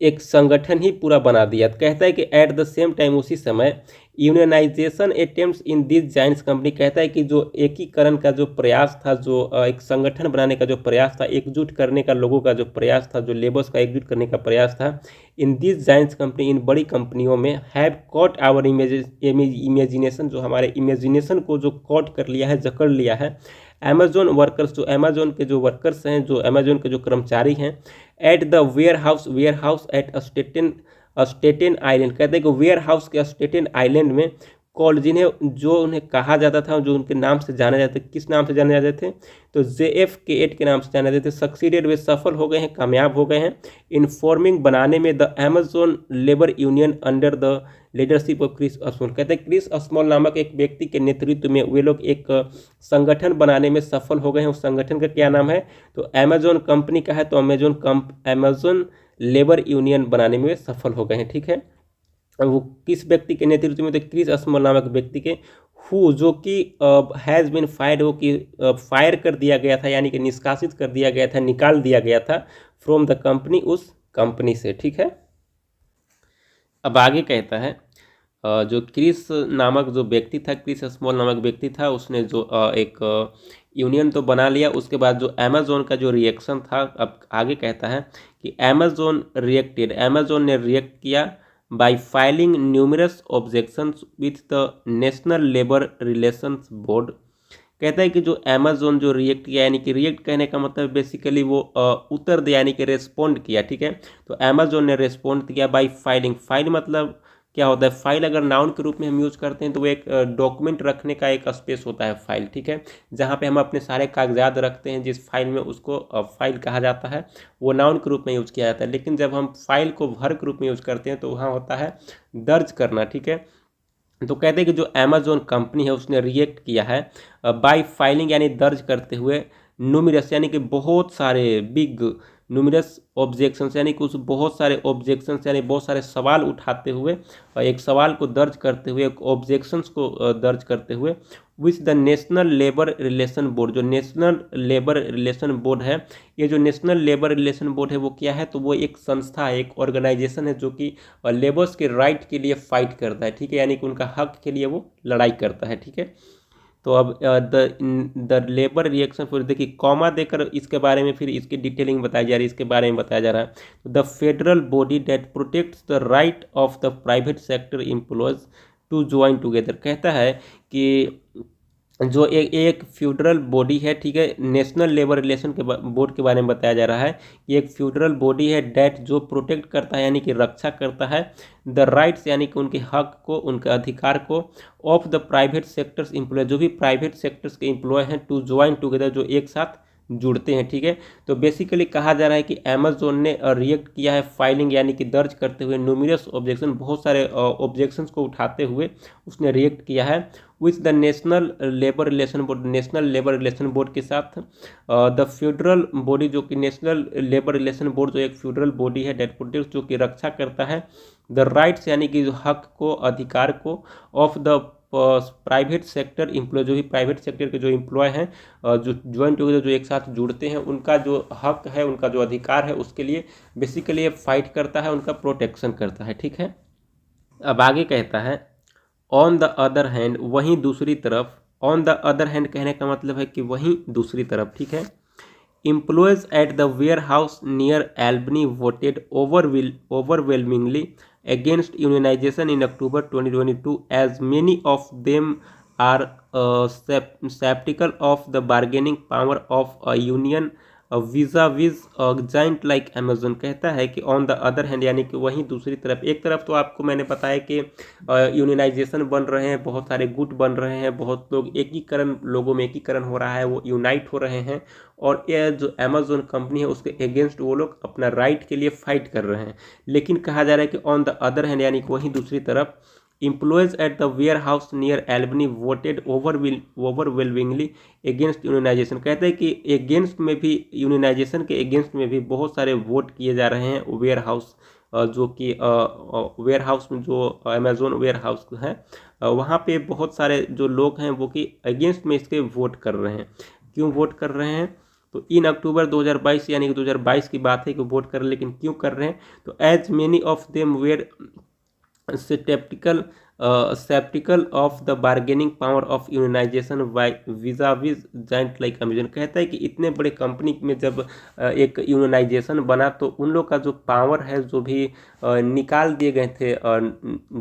Speaker 1: एक संगठन ही पूरा बना दिया। तो कहता है कि एट द सेम टाइम, उसी समय, unionisation attempts in this giants company, कहता है कि जो एकीकरण का जो प्रयास था, जो एक संगठन बनाने का जो प्रयास था, एकजुट करने का लोगों का जो प्रयास था, जो लेबर्स का एकजुट करने का प्रयास था, इन दिस जाइंट्स कंपनी, इन बड़ी कंपनियों में, हैव कॉट आवर इमेजिनेशन, जो हमारे इमेजिनेशन को जो कॉट कर लिया है, जकड़ लिया है। अमेजोन वर्कर्स, जो अमेजोन के जो वर्कर्स हैं, जो अमेजोन के जो कर्मचारी हैं, at the warehouse at Staten Island, कहते हैं कि वेयर हाउस के स्टेटन आइलैंड में कॉल्ड, जिन्हें जो उन्हें कहा जाता था, जो उनके नाम से जाने जाते, किस नाम से जाने जाते थे, तो JFK8 के नाम से जाने जाते थे। सक्सीडेड, वे सफल हो गए हैं, कामयाब हो गए हैं। इन फॉर्मिंग, बनाने में, the Amazon labour union under the leadership of Chris Small, कहते हैं क्रिस स्मॉल नामक एक व्यक्ति के नेतृत्व में वे लोग एक संगठन बनाने में सफल हो गए हैं। उस संगठन का क्या नाम है, तो अमेजोन कंपनी का है, तो अमेजोन लेबर यूनियन बनाने में सफल हो गए हैं, ठीक है। वो किस व्यक्ति के नेतृत्व में, तो क्रिस स्मॉल नामक व्यक्ति के। हु, जो कि हैज़ बीन फायर्ड, वो कि फायर कर दिया गया था, यानी कि निष्कासित कर दिया गया था, निकाल दिया गया था, फ्रॉम द कंपनी, उस कंपनी से, ठीक है। अब आगे कहता है जो क्रिस नामक जो व्यक्ति था, क्रिस स्मॉल नामक व्यक्ति था, उसने जो एक यूनियन तो बना लिया। उसके बाद जो अमेजोन का जो रिएक्शन था, अब आगे कहता है कि अमेजोन ने रिएक्ट किया bye filing numerous objections with the national labour relations board. कहता है कि जो अमेजोन जो रिएक्ट किया, यानी कि रिएक्ट कहने का मतलब बेसिकली वो उत्तर दिया, यानी कि रेस्पॉन्ड किया, ठीक है। तो अमेजोन ने रेस्पॉन्ड किया बाय फाइलिंग, फाइल मतलब क्या होता है, फाइल अगर नाउन के रूप में हम यूज़ करते हैं तो वो एक डॉक्यूमेंट रखने का एक स्पेस होता है फाइल, ठीक है, जहाँ पे हम अपने सारे कागजात रखते हैं जिस फाइल में, उसको फाइल कहा जाता है, वो नाउन के रूप में यूज़ किया जाता है। लेकिन जब हम फाइल को वर्ब के रूप में यूज़ करते हैं तो वहाँ होता है दर्ज करना, ठीक है। तो कहते हैं कि जो अमेजोन कंपनी है उसने रिएक्ट किया है बाय फाइलिंग यानी दर्ज करते हुए न्यूमरस यानी कि बहुत सारे बिग न्यूमरस ऑब्जेक्शंस यानी कि उस बहुत सारे ऑब्जेक्शंस यानी बहुत सारे सवाल उठाते हुए एक सवाल को दर्ज करते हुए, एक ऑब्जेक्शंस को दर्ज करते हुए which the national labour relation board, जो नेशनल लेबर रिलेशन बोर्ड है, ये जो नेशनल लेबर रिलेशन बोर्ड है वो क्या है, तो वो एक संस्था है, एक ऑर्गेनाइजेशन है जो कि लेबर्स के राइट के लिए फाइट करता है, ठीक है, यानी कि उनका हक के लिए वो लड़ाई करता है, ठीक है। तो अब द लेबर रिएक्शन फिर देखिए कॉमा देकर इसके बारे में फिर इसकी डिटेलिंग बताई जा रही है, इसके बारे में बताया जा रहा है। The federal body that protects the right of the private sector employees to join together, कहता है कि जो एक फ्यूडरल बॉडी है, ठीक है, नेशनल लेबर रिलेशन के बोर्ड के बारे में बताया जा रहा है कि एक फ्यूडरल बॉडी है डेट जो प्रोटेक्ट करता है यानी कि रक्षा करता है द राइट्स यानी कि उनके हक को, उनके अधिकार को of the private sectors employ, जो भी प्राइवेट सेक्टर्स के एम्प्लॉय हैं, टू ज्वाइन टुगेदर, जो एक साथ जुड़ते हैं, ठीक है। तो बेसिकली कहा जा रहा है कि अमेजोन ने रिएक्ट किया है फाइलिंग यानी कि दर्ज करते हुए न्यूमरस ऑब्जेक्शन, बहुत सारे ऑब्जेक्शंस को उठाते हुए उसने रिएक्ट किया है with the national labour relation board, national labour relation board के साथ द फेडरल बॉडी, जो कि नेशनल लेबर रिलेशन बोर्ड जो एक फेडरल बॉडी है डेट प्रोटेक्ट, जो कि रक्षा करता है द राइट्स यानी कि जो हक को, अधिकार को of the private sector employ, जो भी प्राइवेट सेक्टर के जो एम्प्लॉय हैं जो ज्वाइन टुगेदर, जो एक साथ जुड़ते हैं, उनका जो हक है, उनका जो अधिकार है, उसके लिए बेसिकली ये फाइट करता है, उनका प्रोटेक्शन करता है, ठीक है। अब आगे कहता है ऑन द अदर हैंड, वहीं दूसरी तरफ, ऑन द अदर हैंड कहने का मतलब है कि वहीं दूसरी तरफ, ठीक है। Employees at the warehouse near Albany voted overwhelmingly against unionization in October 2022 as many of them are skeptical of the bargaining power of a union vis-a-vis giant like Amazon, कहता है कि on the other hand यानी कि वहीं दूसरी तरफ, एक तरफ तो आपको मैंने बताया कि यूनियनाइजेशन बन रहे हैं, बहुत सारे गुट बन रहे हैं, बहुत लोग एकीकरण, लोगों में एकीकरण हो रहा है, वो यूनाइट हो रहे हैं, और ये जो अमेजोन कंपनी है उसके अगेंस्ट वो लोग अपना राइट के लिए फाइट कर रहे हैं। लेकिन कहा जा रहा है कि ऑन द अदर हैंड यानी कि वहीं दूसरी तरफ employees at the warehouse near Albany voted overwhelmingly against unionisation, कहते हैं कि अगेंस्ट में भी, यूनियनाइजेशन के अगेंस्ट में भी बहुत सारे वोट किए जा रहे हैं वेयर हाउस, जो कि वेयर हाउस में जो अमेजोन वेयर हाउस है वहाँ पे बहुत सारे जो लोग हैं वो कि अगेंस्ट में इसके वोट कर रहे हैं। क्यों वोट कर रहे हैं, तो इन अक्टूबर 2022 यानी कि 2022 की बात है कि वोट कर रहे हैं, लेकिन क्यों कर रहे हैं, तो as many of them were skeptical of the bargaining power of unionization vis-a-vis giant like Amazon, कहता है कि इतने बड़े कंपनी में जब एक यूनियनाइजेशन बना तो उन लोग का जो पावर है, जो भी निकाल दिए गए थे,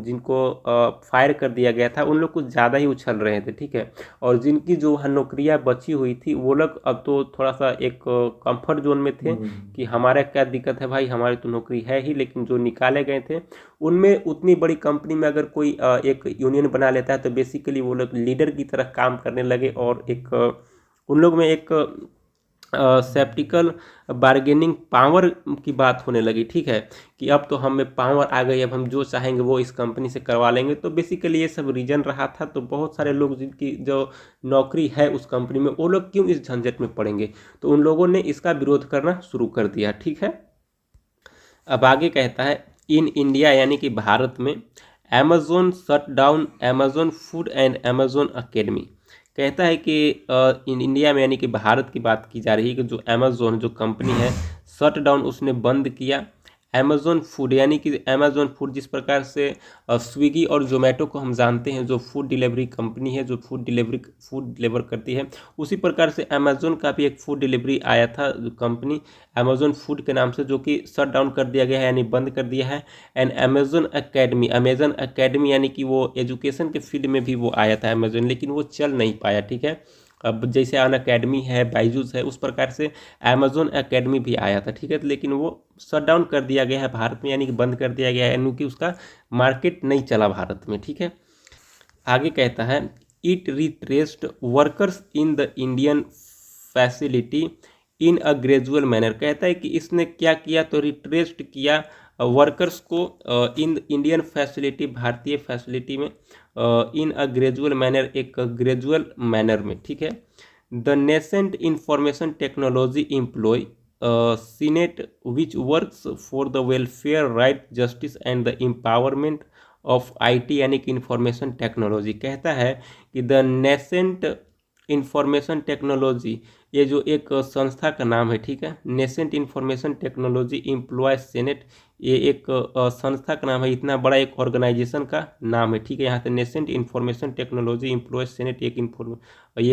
Speaker 1: जिनको फायर कर दिया गया था, उन लोग कुछ ज़्यादा ही उछल रहे थे, ठीक है। और जिनकी जो नौकरियां बची हुई थी वो लोग अब तो थोड़ा सा एक कंफर्ट जोन में थे कि हमारा क्या दिक्कत है भाई, हमारी तो नौकरी है ही, लेकिन जो निकाले गए थे उनमें उतनी बड़ी कंपनी में अगर कोई एक यूनियन बना लेता है तो बेसिकली वो लोग लीडर की तरह काम करने लगे, और एक उन लोग में एक सेप्टिकल बार्गेनिंग पावर की बात होने लगी, ठीक है, कि अब तो हमें पावर आ गई, अब हम जो चाहेंगे वो इस कंपनी से करवा लेंगे। तो बेसिकली ये सब रीजन रहा था। तो बहुत सारे लोग जिनकी जो नौकरी है उस कंपनी में, वो लोग क्यों इस झंझट में पड़ेंगे, तो उन लोगों ने इसका विरोध करना शुरू कर दिया, ठीक है। अब आगे कहता है इन इंडिया यानी कि भारत में Amazon shut down Amazon food and Amazon academy, कहता है कि इन इंडिया में यानी कि भारत की बात की जा रही है कि जो अमेजोन जो कंपनी है शट डाउन उसने बंद किया अमेजोन फूड, यानी कि अमेजोन फूड जिस प्रकार से स्विगी और जोमेटो को हम जानते हैं जो फूड डिलीवरी कंपनी है, जो फूड डिलीवर करती है, उसी प्रकार से अमेजोन का भी एक फूड डिलीवरी आया था जो कंपनी अमेजोन फूड के नाम से, जो कि शट डाउन कर दिया गया है यानी बंद कर दिया है। एंड अमेजोन अकेडमी यानी कि वो एजुकेशन के फील्ड में भी वो आया था अमेजोन, लेकिन वो चल नहीं पाया, ठीक है। अब जैसे अन अकेडमी है, बायजूस है, उस प्रकार से अमेजोन अकेडमी भी आया था, ठीक है, लेकिन वो शट डाउन कर दिया गया है भारत में, यानी कि बंद कर दिया गया है, यानी कि उसका मार्केट नहीं चला भारत में, ठीक है। आगे कहता है it retrenched workers in the Indian facility in a gradual manner. कहता है कि इसने क्या किया, तो रिट्रेस्ड किया वर्कर्स को इन इंडियन फैसिलिटी, भारतीय फैसिलिटी में, इन अ ग्रेजुअल मैनर, एक ग्रेजुअल मैनर में, ठीक है। The nascent information technology employ senate which works for the welfare, right, justice and the empowerment of IT यानी कि इंफॉर्मेशन टेक्नोलॉजी। कहता है कि द नेसेंट इंफॉर्मेशन टेक्नोलॉजी, ये जो एक संस्था का नाम है, ठीक है, nascent information technology employ senate, ये एक संस्था का नाम है, इतना बड़ा एक ऑर्गेनाइजेशन का नाम है, ठीक है। यहाँ पे nascent information technology employ senate ये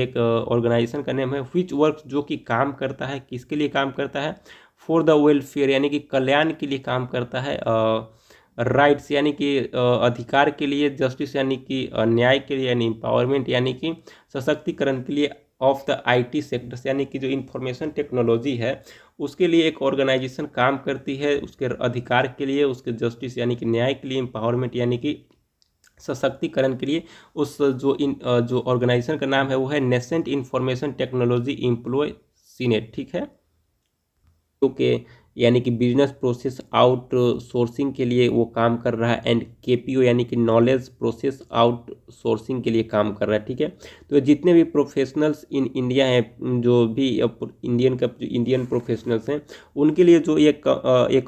Speaker 1: एक ऑर्गेनाइजेशन का नाम है। विच वर्क, जो कि काम करता है, किसके लिए काम करता है, फॉर द वेलफेयर यानी कि कल्याण के लिए काम करता है, राइट्स यानी कि अधिकार के लिए, जस्टिस यानी कि न्याय के लिए, यानी एम्पावरमेंट यानी कि सशक्तिकरण के लिए, ऑफ द आईटी सेक्टर्स यानी कि जो इंफॉर्मेशन टेक्नोलॉजी है उसके लिए एक ऑर्गेनाइजेशन काम करती है, उसके अधिकार के लिए, उसके जस्टिस यानी कि न्याय के लिए, एम्पावरमेंट यानी कि सशक्तिकरण के लिए। उस जो ऑर्गेनाइजेशन का नाम है वो है nascent information technology employ senate, ठीक है। ओके, यानी कि बिजनेस प्रोसेस आउटसोर्सिंग के लिए वो काम कर रहा है, एंड केपीओ यानी कि नॉलेज प्रोसेस आउटसोर्सिंग के लिए काम कर रहा है, ठीक है। तो जितने भी प्रोफेशनल्स इन इंडिया हैं, जो भी इंडियन प्रोफेशनल्स हैं, उनके लिए जो एक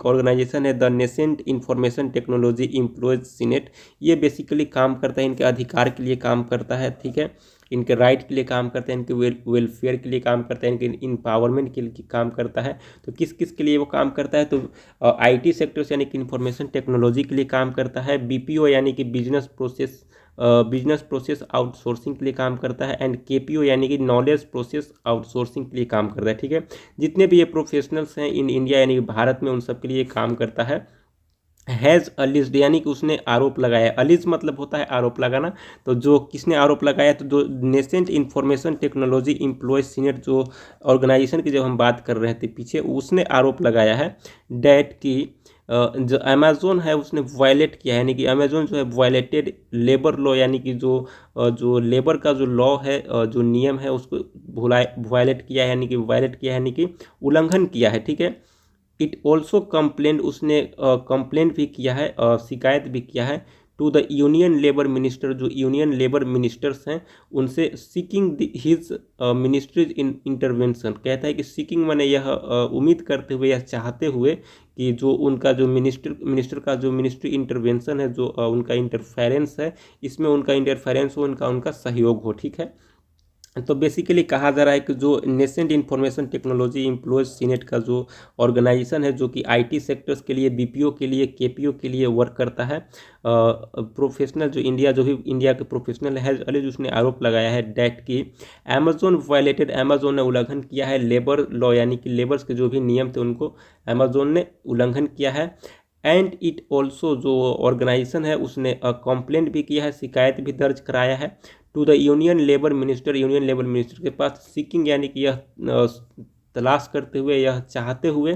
Speaker 1: ऑर्गेनाइजेशन है the nascent information technology employees senate, ये बेसिकली काम करता है, इनके अधिकार के लिए काम करता है, ठीक है, इनके राइट के लिए काम करते हैं, इनके वेलफेयर के लिए काम करता है, इनके इम्पावरमेंट के लिए काम करता है। तो किस किस के लिए वो काम करता है, तो आईटी सेक्टर्स यानी कि इंफॉर्मेशन टेक्नोलॉजी के लिए काम करता है, बीपीओ यानी कि बिजनेस प्रोसेस आउटसोर्सिंग के लिए काम करता है, एंड केपीओ यानी कि नॉलेज प्रोसेस आउटसोर्सिंग के लिए काम करता है, ठीक है। जितने भी ये प्रोफेशनल्स हैं इन इंडिया यानी कि भारत में, उन सब के लिए काम करता है। हैज़ अलिज्ड यानी कि उसने आरोप लगाया, अलिज मतलब होता है आरोप लगाना, तो जो किसने आरोप लगाया, तो जो nascent information technology employ senate, जो ऑर्गेनाइजेशन की जब हम बात कर रहे थे पीछे, उसने आरोप लगाया है डैट की जो अमेजोन है उसने वायलेट किया है, यानी कि अमेजोन जो है वायलेटेड लेबर लॉ, यानी कि जो लेबर का जो लॉ है, जो नियम है, उसको वायलेट किया है, यानी कि वायलेट किया है, यानी कि उल्लंघन किया है, ठीक है। इट ऑल्सो कंप्लेंट, उसने कंप्लेंट भी किया है, शिकायत भी किया है to the union labour minister, जो यूनियन लेबर मिनिस्टर्स हैं उनसे, seeking his ministries in intervention. कहता है कि सीकिंग माने यह उम्मीद करते हुए या चाहते हुए कि जो उनका जो मिनिस्टर का जो मिनिस्ट्री इंटरवेंशन है, जो उनका इंटरफेरेंस है, इसमें उनका इंटरफेरेंस हो, उनका सहयोग हो, ठीक है। तो बेसिकली कहा जा रहा है कि जो nascent information technology employees senate का जो ऑर्गेनाइजेशन है, जो कि आईटी सेक्टर्स के लिए, बीपीओ के लिए, केपीओ के लिए वर्क करता है, प्रोफेशनल जो भी इंडिया के प्रोफेशनल है, अली उसने आरोप लगाया है डैट की अमेजोन वायलेटेड, अमेजोन ने उल्लंघन किया है लेबर लॉ, यानी कि लेबर्स के जो भी नियम थे उनको अमेजोन ने उल्लंघन किया है। एंड इट ऑल्सो, जो ऑर्गेनाइजेशन है उसने कंप्लेंट भी किया है, शिकायत भी दर्ज कराया है to the union labour minister के पास, सीकिंग यानी कि यह तलाश करते हुए, यह चाहते हुए,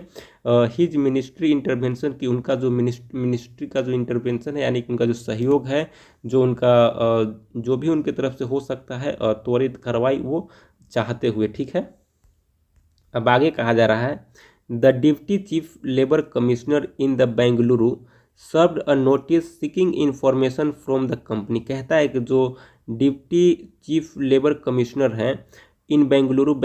Speaker 1: हिज मिनिस्ट्री इंटरवेंशन की, उनका जो मिनिस्ट्री का जो इंटरवेंशन है, यानी कि उनका जो सहयोग है, जो उनका जो भी उनके तरफ से हो सकता है त्वरित कार्रवाई वो चाहते हुए, ठीक है। अब आगे कहा जा रहा है the deputy chief labour commissioner in the Bengaluru served a notice seeking information from the company. कहता है कि जो डिप्टी चीफ लेबर कमिश्नर हैं इन बेंगलुरु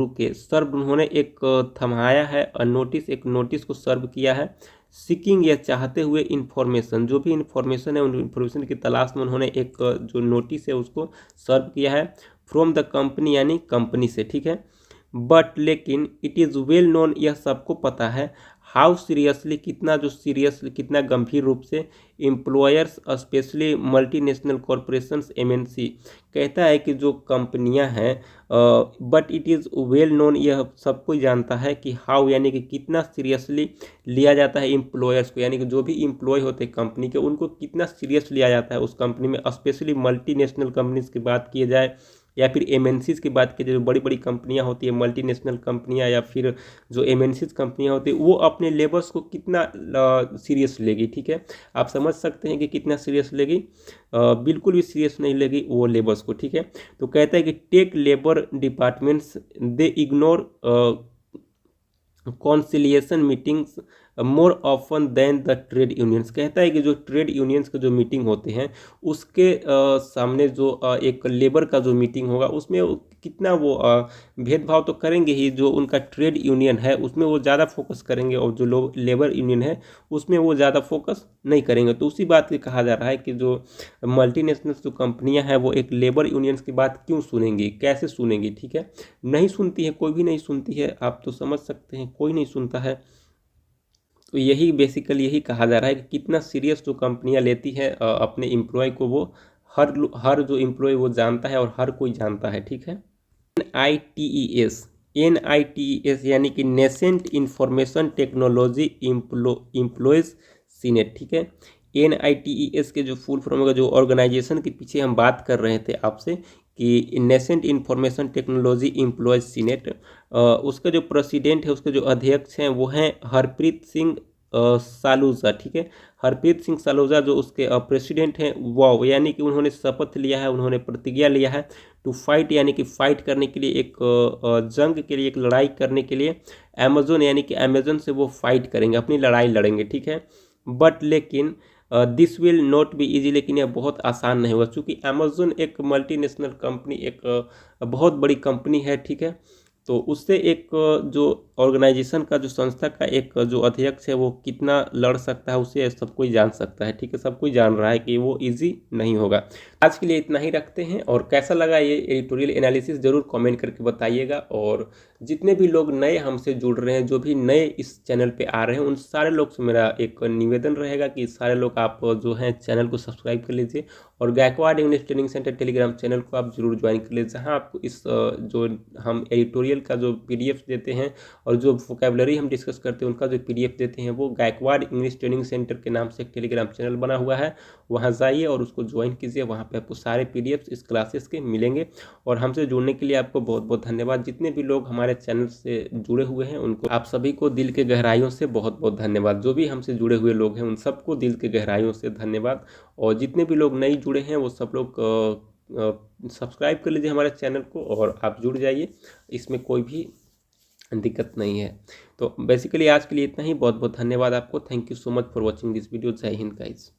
Speaker 1: के, सर्व उन्होंने एक थमाया है, एक नोटिस को सर्व किया है, सीकिंग या चाहते हुए इंफॉर्मेशन, जो भी इंफॉर्मेशन है उन इंफॉर्मेशन की तलाश में उन्होंने एक जो नोटिस है उसको सर्व किया है फ्रॉम द कंपनी यानी कंपनी से, ठीक है। बट लेकिन इट इज़ वेल नोन, यह सबको पता है, हाउ सीरियसली, कितना गंभीर रूप से employers specially multinational corporations MNC. कहता है कि जो कंपनियां हैं, but it is well known, यह सबको जानता है कि हाउ यानी कि कितना सीरियसली लिया जाता है एम्प्लॉयर्स को, यानी कि जो भी एम्प्लॉय होते हैं कंपनी के, उनको कितना सीरियस लिया जाता है उस कंपनी में, स्पेशली मल्टीनेशनल कंपनीज की बात की जाए या फिर एमएनसीज की बात की जो बड़ी बड़ी कंपनियां होती है, मल्टीनेशनल कंपनियां या फिर जो एमएनसीज कंपनियां होती है, वो अपने लेबर्स को कितना सीरियस लेगी। ठीक है, आप समझ सकते हैं कि कितना सीरियस लेगी। बिल्कुल भी सीरियस नहीं लेगी वो लेबर्स को। ठीक है, तो कहता है कि tech labour departments they ignore conciliation meetings more often than the trade unions. कहता है कि जो ट्रेड यूनियंस के जो मीटिंग होते हैं उसके सामने जो एक लेबर का जो मीटिंग होगा उसमें कितना वो भेदभाव तो करेंगे ही। जो उनका ट्रेड यूनियन है उसमें वो ज़्यादा फोकस करेंगे और जो लोग लेबर यूनियन है उसमें वो ज़्यादा फोकस नहीं करेंगे। तो उसी बात की कहा जा रहा है कि जो मल्टीनेशनल जो कंपनियां हैं वो एक लेबर यूनियंस की बात क्यों सुनेंगी, कैसे सुनेंगी। ठीक है, नहीं सुनती है, कोई भी नहीं सुनती है, आप तो समझ सकते हैं कोई नहीं सुनता है। तो यही बेसिकली यही कहा जा रहा है कि कितना सीरियस जो कंपनियां लेती हैं अपने एम्प्लॉय को, वो हर जो एम्प्लॉय वो जानता है और हर कोई जानता है। ठीक है, NITES यानी कि nascent information technology employees senate. ठीक है, NITES के जो फुल फॉर्म होगा, जो ऑर्गेनाइजेशन के पीछे हम बात कर रहे थे आपसे कि nascent information technology employees senate, उसका जो प्रेसिडेंट है, उसके जो अध्यक्ष हैं वो हैं हरप्रीत सिंह सालूजा। ठीक है, हरप्रीत सिंह सालूजा जो उसके प्रेसिडेंट हैं, वो यानी कि उन्होंने शपथ लिया है, उन्होंने प्रतिज्ञा लिया है टू फाइट यानी कि फाइट करने के लिए, एक जंग के लिए, एक लड़ाई करने के लिए अमेजोन यानी कि अमेजोन से वो फाइट करेंगे, अपनी लड़ाई लड़ेंगे। ठीक है, बट लेकिन this will not be easy, लेकिन यह बहुत आसान नहीं होगा क्योंकि अमेजोन एक मल्टीनेशनल कंपनी, एक बहुत बड़ी कंपनी है। ठीक है, तो उससे एक जो ऑर्गेनाइजेशन का, जो संस्था का एक जो अध्यक्ष है वो कितना लड़ सकता है उसे सब कोई जान सकता है। ठीक है, सब कोई जान रहा है कि वो इजी नहीं होगा। आज के लिए इतना ही रखते हैं, और कैसा लगा ये एडिटोरियल एनालिसिस ज़रूर कमेंट करके बताइएगा। और जितने भी लोग नए हमसे जुड़ रहे हैं, जो भी नए इस चैनल पे आ रहे हैं, उन सारे लोग से मेरा एक निवेदन रहेगा कि सारे लोग आप जो हैं चैनल को सब्सक्राइब कर लीजिए, और Gaikwad English training centre Telegram channel को आप जरूर ज्वाइन कर लीजिए, जहाँ आपको इस जो हम एडिटोरियल का जो PDF देते हैं और जो वोकैबुलरी हम डिस्कस करते हैं उनका जो PDF देते हैं, वो गायकवाड इंग्लिश ट्रेनिंग सेंटर के नाम से एक टेलीग्राम चैनल बना हुआ है, वहाँ जाइए और उसको ज्वाइन कीजिए। वहाँ पे आपको सारे PDFs इस क्लासेस के मिलेंगे। और हमसे जुड़ने के लिए आपको बहुत बहुत धन्यवाद। जितने भी लोग हमारे चैनल से जुड़े हुए हैं उनको, आप सभी को दिल के गहराइयों से बहुत बहुत धन्यवाद। जो भी हमसे जुड़े हुए लोग हैं उन सबको दिल के गहराइयों से धन्यवाद। और जितने भी लोग नहीं जुड़े हैं वो सब लोग सब्सक्राइब कर लीजिए हमारे चैनल को, और आप जुड़ जाइए, इसमें कोई भी दिक्कत नहीं है। तो बेसिकली आज के लिए इतना ही। बहुत बहुत धन्यवाद आपको। Thank you so much for watching this video. जय हिंद गाइज।